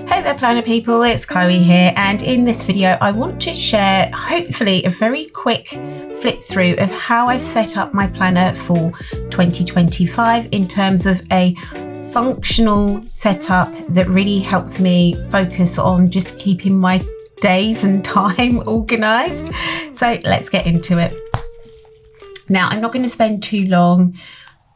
Hey there planner people, it's Chloe here, and in this video I want to share hopefully a very quick flip through of how I've set up my planner for 2025 in terms of a functional setup that really helps me focus on just keeping my days and time organised. So let's get into it. Now, I'm not going to spend too long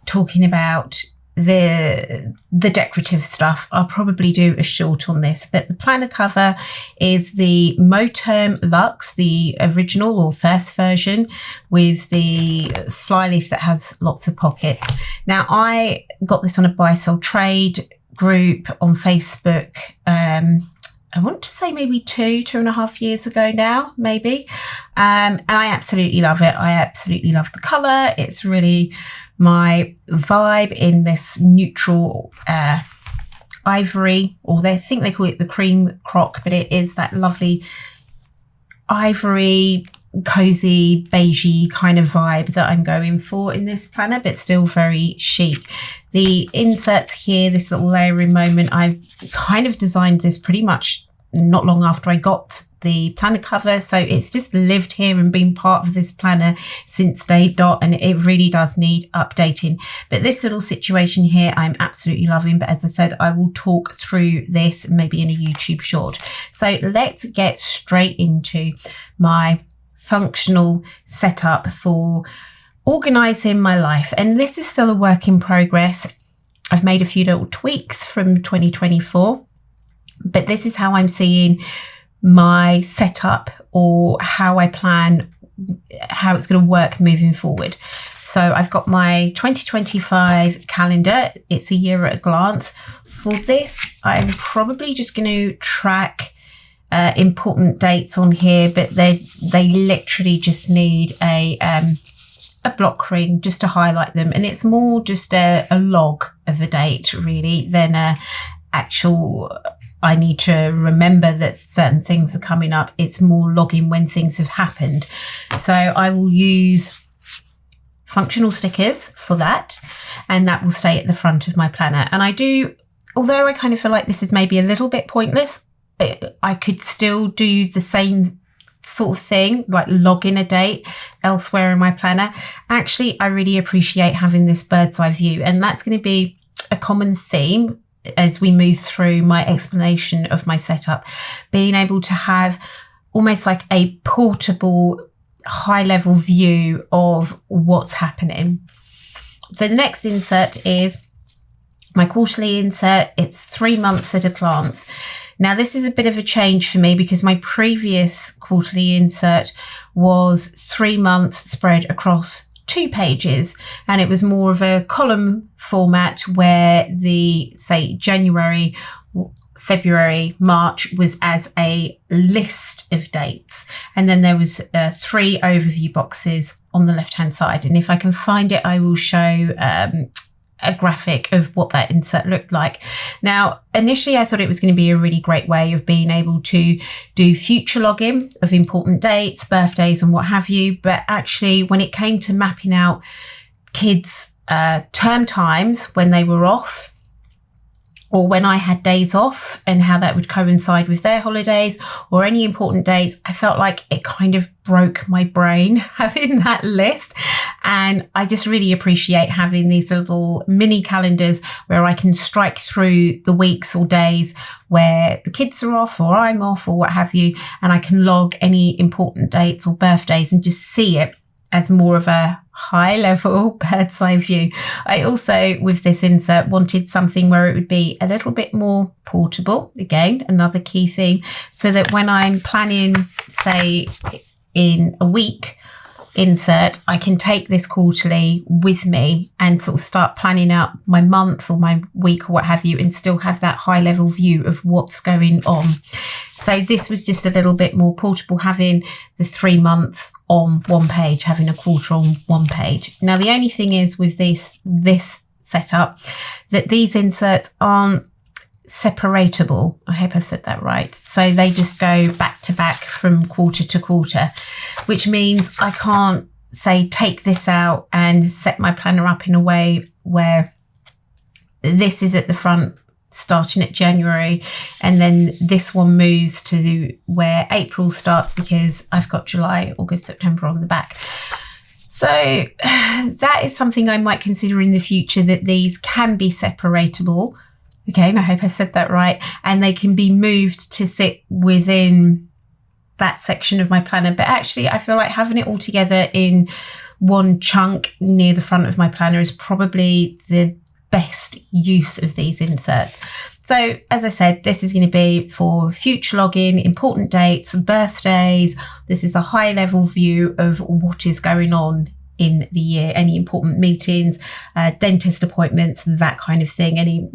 talking about the decorative stuff. I'll probably do a short on this, but the planner cover is the Moterm Luxe, the original or first version with the flyleaf that has lots of pockets. Now, I got this on a buy sell trade group on Facebook. I want to say maybe 2.5 years ago now, maybe. And I absolutely love it. I absolutely love the colour. It's really my vibe in this neutral ivory, or I think they call it the cream croc, but it is that lovely ivory, cozy, beigey kind of vibe that I'm going for in this planner, but still very chic. The inserts here, this little layering moment, I kind of designed this pretty much not long after I got the planner cover, so it's just lived here and been part of this planner since day dot, and it really does need updating. But this little situation here I'm absolutely loving, but as I said, I will talk through this maybe in a YouTube short. So let's get straight into my functional setup for organizing my life, and this is still a work in progress. I've made a few little tweaks from 2024, but this is how I'm seeing my setup, or how I plan how it's going to work moving forward. So I've got my 2025 calendar. It's a year at a glance. For this, I'm probably just going to track important dates on here, but they literally just need a block ring just to highlight them, and it's more just a log of a date really than a actual I need to remember that certain things are coming up. It's more logging when things have happened. So I will use functional stickers for that, and that will stay at the front of my planner. And I do, although I kind of feel like this is maybe a little bit pointless, I could still do the same sort of thing, like log in a date elsewhere in my planner. Actually, I really appreciate having this bird's eye view, and that's going to be a common theme as we move through my explanation of my setup, being able to have almost like a portable high level view of what's happening. So the next insert is my quarterly insert. It's 3 months at a glance. Now this is a bit of a change for me because my previous quarterly insert was 3 months spread across 2 pages, and it was more of a column format where the, say, January, February, March was as a list of dates, and then there was 3 overview boxes on the left hand side. And if I can find it, I will show a graphic of what that insert looked like. Now, initially I thought it was going to be a really great way of being able to do future login of important dates, birthdays and what have you. But actually, when it came to mapping out kids' term times when they were off, or when I had days off and how that would coincide with their holidays or any important days, I felt like it kind of broke my brain having that list. And I just really appreciate having these little mini calendars where I can strike through the weeks or days where the kids are off or I'm off or what have you, and I can log any important dates or birthdays and just see it as more of a high level bird's eye view. I also, with this insert, wanted something where it would be a little bit more portable. Again, another key theme, so that when I'm planning, say, in a week insert, I can take this quarterly with me and sort of start planning out my month or my week or what have you, and still have that high level view of what's going on. So this was just a little bit more portable, having the 3 months on one page, having a quarter on one page. Now, the only thing is with this setup, that these inserts aren't separatable. I hope I said that right. So they just go back to back from quarter to quarter, which means I can't, say, take this out and set my planner up in a way where this is at the front starting at January, and then this one moves to where April starts because I've got July, August, September on the back. So that is something I might consider in the future, that these can be separatable. Okay, and I hope I said that right. And they can be moved to sit within that section of my planner. But actually, I feel like having it all together in one chunk near the front of my planner is probably the best use of these inserts. So as I said, this is going to be for future login, important dates, birthdays. This is a high level view of what is going on in the year, any important meetings, dentist appointments, that kind of thing, any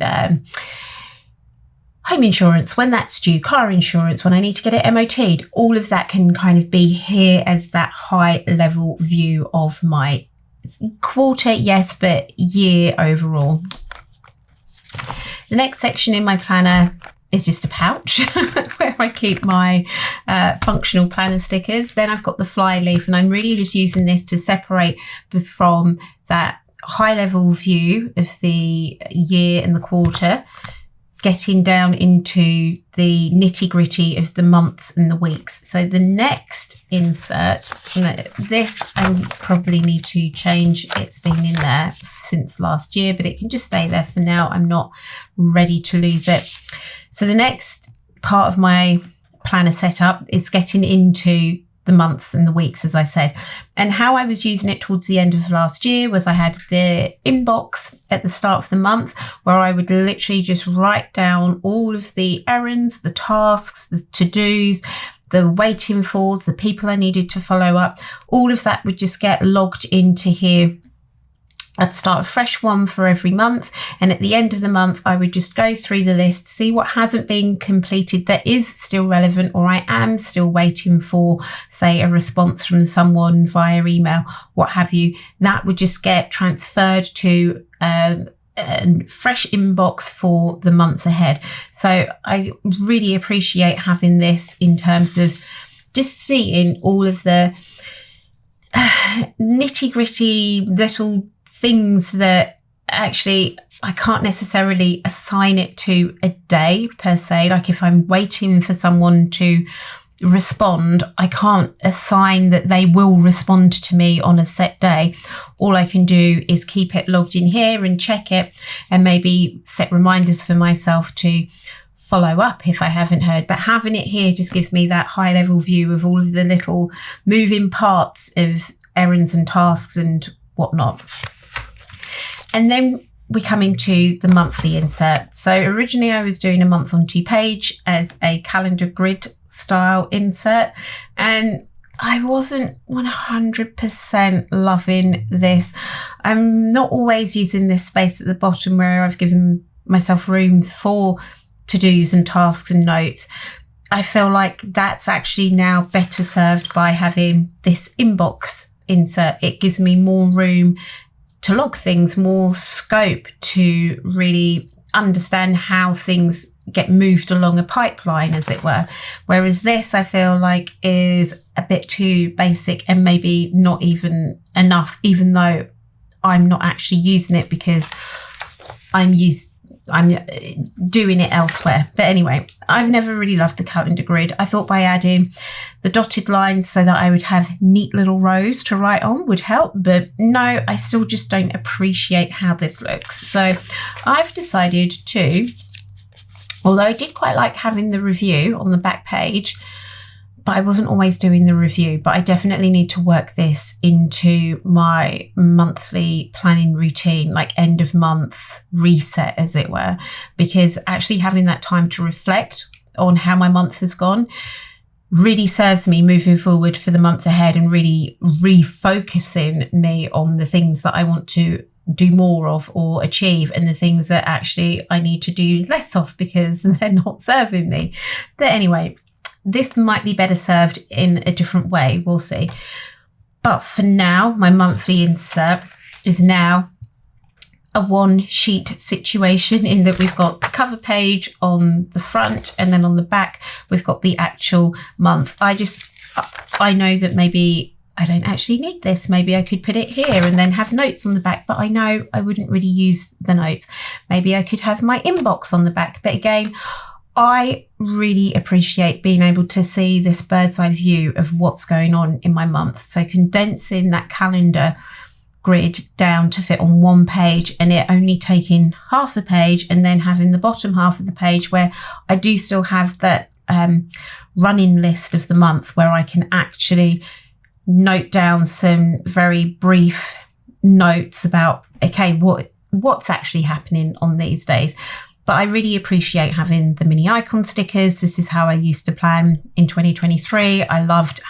home insurance when that's due, car insurance when I need to get it MOT'd. All of that can kind of be here as that high level view of my quarter, yes, but year overall. The next section in my planner is just a pouch where I keep my functional planner stickers. Then I've got the fly leaf, and I'm really just using this to separate from that high level view of the year and the quarter, getting down into the nitty gritty of the months and the weeks. So the next insert, this I probably need to change. It's been in there since last year, but it can just stay there for now. I'm not ready to lose it. So the next part of my planner setup is getting into the months and the weeks, as I said. And how I was using it towards the end of last year was I had the inbox at the start of the month where I would literally just write down all of the errands, the tasks, the to-dos, the waiting fors, the people I needed to follow up. All of that would just get logged into here. I'd start a fresh one for every month, and at the end of the month I would just go through the list, see what hasn't been completed that is still relevant, or I am still waiting for, say, a response from someone via email, what have you. That would just get transferred to a fresh inbox for the month ahead. So I really appreciate having this in terms of just seeing all of the nitty gritty little things that actually I can't necessarily assign it to a day per se. Like if I'm waiting for someone to respond, I can't assign that they will respond to me on a set day. All I can do is keep it logged in here and check it, and maybe set reminders for myself to follow up if I haven't heard. But having it here just gives me that high level view of all of the little moving parts of errands and tasks and whatnot. And then we come into the monthly insert. So originally I was doing a month on 2 page as a calendar grid style insert, and I wasn't 100% loving this. I'm not always using this space at the bottom where I've given myself room for to-dos and tasks and notes. I feel like that's actually now better served by having this inbox insert. It gives me more room to log things, more scope to really understand how things get moved along a pipeline, as it were. Whereas this, I feel like, is a bit too basic and maybe not even enough, even though I'm not actually using it because I'm doing it elsewhere. But anyway, I've never really loved the calendar grid. I thought by adding the dotted lines so that I would have neat little rows to write on would help, but no, I still just don't appreciate how this looks. So I've decided to, although I did quite like having the review on the back page, but I wasn't always doing the review, but I definitely need to work this into my monthly planning routine, like end of month reset, as it were, because actually having that time to reflect on how my month has gone really serves me moving forward for the month ahead, and really refocusing me on the things that I want to do more of or achieve, and the things that actually I need to do less of because they're not serving me. But anyway, this might be better served in a different way, we'll see. But for now, my monthly insert is now a one sheet situation, in that we've got the cover page on the front, and then on the back we've got the actual month. I know that maybe I don't actually need this. Maybe I could put it here and then have notes on the back, but I know I wouldn't really use the notes. Maybe I could have my inbox on the back. But again, I really appreciate being able to see this bird's eye view of what's going on in my month. So condensing that calendar grid down to fit on one page and it only taking half a page, and then having the bottom half of the page where I do still have that running list of the month where I can actually note down some very brief notes about, okay, what's actually happening on these days. But I really appreciate having the mini icon stickers. This is how I used to plan in 2023. I loved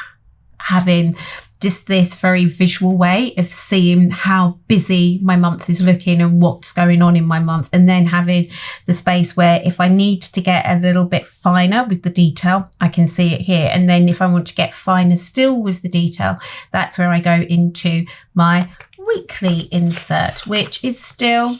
having just this very visual way of seeing how busy my month is looking and what's going on in my month. And then having the space where if I need to get a little bit finer with the detail, I can see it here. And then if I want to get finer still with the detail, that's where I go into my weekly insert, which is still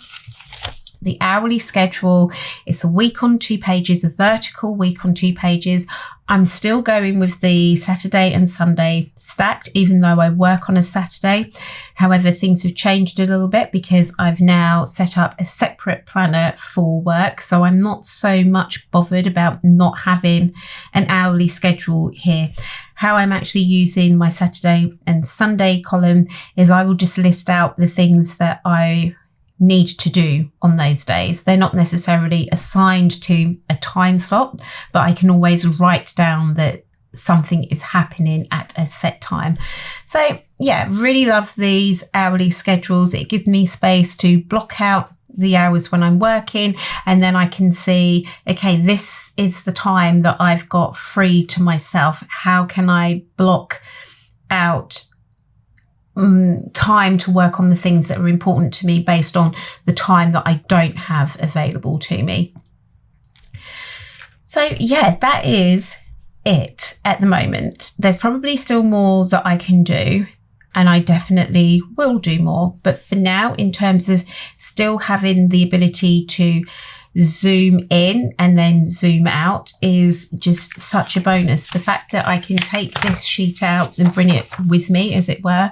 the hourly schedule. It's a week on 2 pages, a vertical week on 2 pages. I'm still going with the Saturday and Sunday stacked, even though I work on a Saturday. However, things have changed a little bit because I've now set up a separate planner for work. So I'm not so much bothered about not having an hourly schedule here. How I'm actually using my Saturday and Sunday column is I will just list out the things that I need to do on those days. They're not necessarily assigned to a time slot, but I can always write down that something is happening at a set time. So yeah, really love these hourly schedules. It gives me space to block out the hours when I'm working, and then I can see, okay, this is the time that I've got free to myself. How can I block out time to work on the things that are important to me based on the time that I don't have available to me. So yeah, that is it at the moment. There's probably still more that I can do, and I definitely will do more. But for now, in terms of still having the ability to zoom in and then zoom out is just such a bonus. The fact that I can take this sheet out and bring it with me, as it were,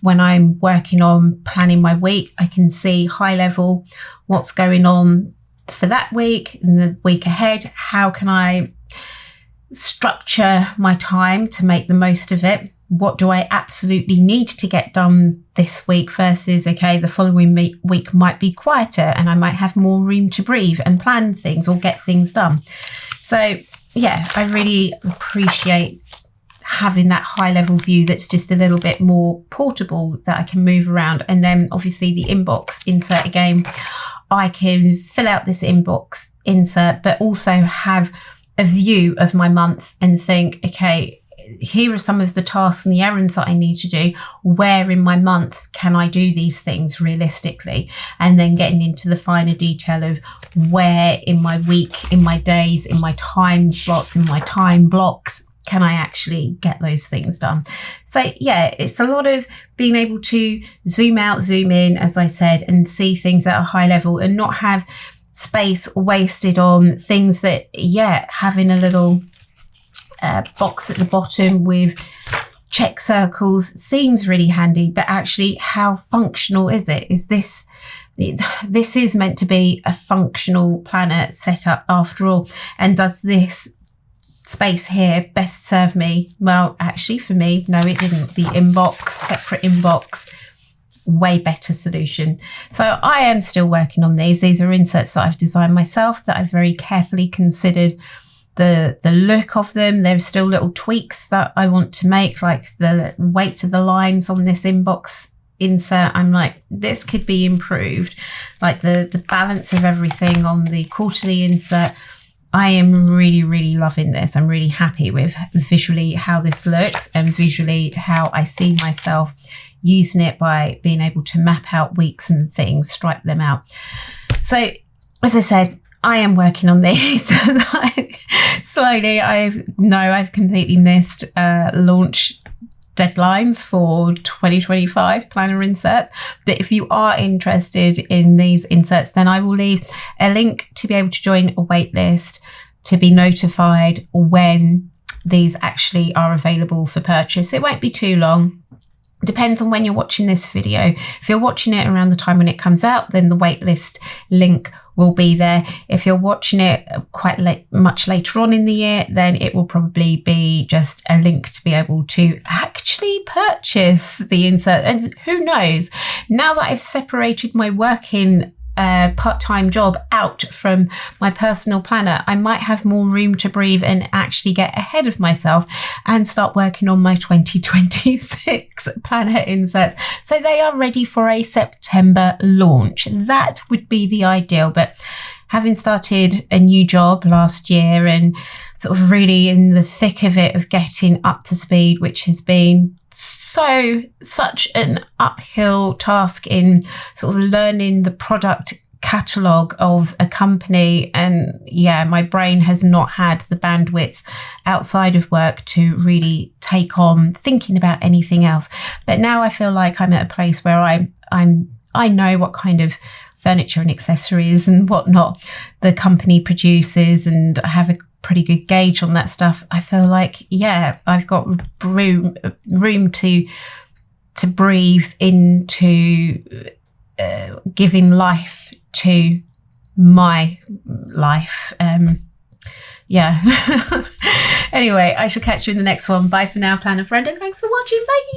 when I'm working on planning my week, I can see high level what's going on for that week and the week ahead. How can I structure my time to make the most of it? What do I absolutely need to get done this week versus, okay, the following week might be quieter and I might have more room to breathe and plan things or get things done. So yeah, I really appreciate having that high level view that's just a little bit more portable that I can move around. And then obviously the inbox insert again, I can fill out this inbox insert, but also have a view of my month and think, okay, here are some of the tasks and the errands that I need to do. Where in my month can I do these things realistically? And then getting into the finer detail of where in my week, in my days, in my time slots, in my time blocks, can I actually get those things done? So yeah, it's a lot of being able to zoom out, zoom in, as I said, and see things at a high level and not have space wasted on things that, yeah, having a little box at the bottom with check circles seems really handy, but actually how functional is it? Is this is meant to be a functional planner setup after all, and does this space here best serve me? Well, actually for me, no, it didn't. The inbox, separate inbox, way better solution. So I am still working on these. These are inserts that I've designed myself, that I've very carefully considered the look of them. There's still little tweaks that I want to make, like the weight of the lines on this inbox insert. I'm like, this could be improved. Like the balance of everything on the quarterly insert. I am really, really loving this. I'm really happy with visually how this looks and visually how I see myself using it by being able to map out weeks and things, stripe them out. So as I said, I am working on these slowly. I've completely missed launch deadlines for 2025 planner inserts. But if you are interested in these inserts, then I will leave a link to be able to join a wait list, to be notified when these actually are available for purchase. It won't be too long. Depends on when you're watching this video. If you're watching it around the time when it comes out, then the waitlist link will be there. If you're watching it quite late, much later on in the year, then it will probably be just a link to be able to actually purchase the insert. And who knows, now that I've separated my working part-time job out from my personal planner, I might have more room to breathe and actually get ahead of myself and start working on my 2026 planner inserts, so they are ready for a September launch. That would be the ideal. But having started a new job last year and sort of really in the thick of it, of getting up to speed, which has been such an uphill task in sort of learning the product catalogue of a company. And yeah, my brain has not had the bandwidth outside of work to really take on thinking about anything else. But now I feel like I'm at a place where I know what kind of furniture and accessories and whatnot the company produces, and I have a pretty good gauge on that stuff. I feel like, yeah, I've got room to breathe into giving life to my life. Yeah. Anyway, I shall catch you in the next one. Bye for now, planner friend, and thanks for watching. Bye.